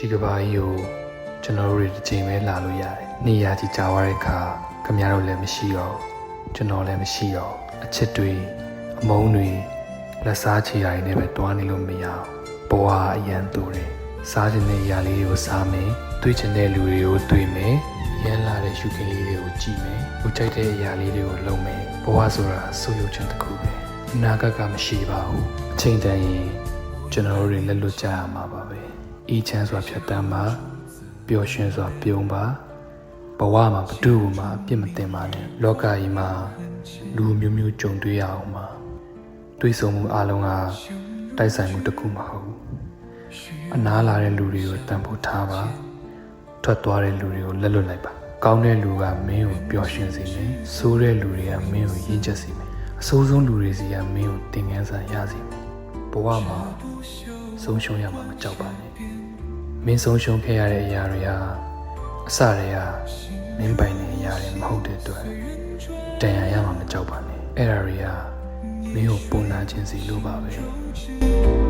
ဒီကဘာကြီးကိုကျွန်တော်တို့တွေတစ်ချိန်ပဲလာလို့ရတယ်။နေရာကြီးကြာသွားတဲ့အခါခမရတို့လည်းမရှိတော့ကျွန်တော်လည်းမရှိတော့အချစ်တွေအမုန်းတွေလက်စားချီရာတွေနဲ့ပဲတွားနေလို့မရအောင်ဘဝအရန်တူတယ်စားခြင်းတဲ့အရာလေးတွေကိုစားမယ်တွေ့ချင်တဲ့လူတွေကိုတွေ့မယ်ရမ်းလာတဲ့ရှုခင်းလေးတွေကိုကြည့်မယ်လူကြိုက်တဲ့အရာလေးတွေကိုလုပ်မယ်ဘဝဆိုတာဆိုရုပ်ချင်းတစ်ခုပဲအနာဂတ်ကမရှိပါဘူးအချိန်တန်ရင်ကျွန်တော်တို့တွေလက်လွတ်ကြရမှာပါပဲအေးချမ်းစွာဖြတ်တန်းပါပျော်ရွှင်စွာပြုံးပါဘဝမှာဘဒုမှာအပြစ်မတင်ပါနဲ့လောကကြီးမှာလူမျိုးမျိုးကြုံတွေ့ရအောင်ပါတွေ့ဆုံမှုအလုံးကတိုက်ဆိုင်မှုတစ်ခုမဟုတ်ဘူးအနားလာတဲ့လူတွေကိုတန်ဖိုးထားပါထွက်သွားတဲ့လူတွေကိုလက်လွတ်လိုက်ပါကောင်းတဲ့လူကမင်းကိုပျော်ရွှင်စေမယ်ဆိုးတဲ့လူတွေကမင်းကိုရင့်ကျက်စေမယ်အဆိုးဆုံးလူတွေစီကမင်းကိုတင်ငန်းစာရစေမယ်ဘဝမှာဆုံးရှုံးရမှာမကြောက်ပါနဲ့မင်းဆုံးရှုံးခဲ့ရတဲ့အရာတွေဟာအစတွေကမင်းပိုင်တဲ့အရာတွေမဟုတ်တဲ့အတွက်တန်ရာရမှာမကြောက်ပါနဲ့အဲ့ဒါတွေကမင်းကိုပုံနာခြင်းစီလို့ပါပဲ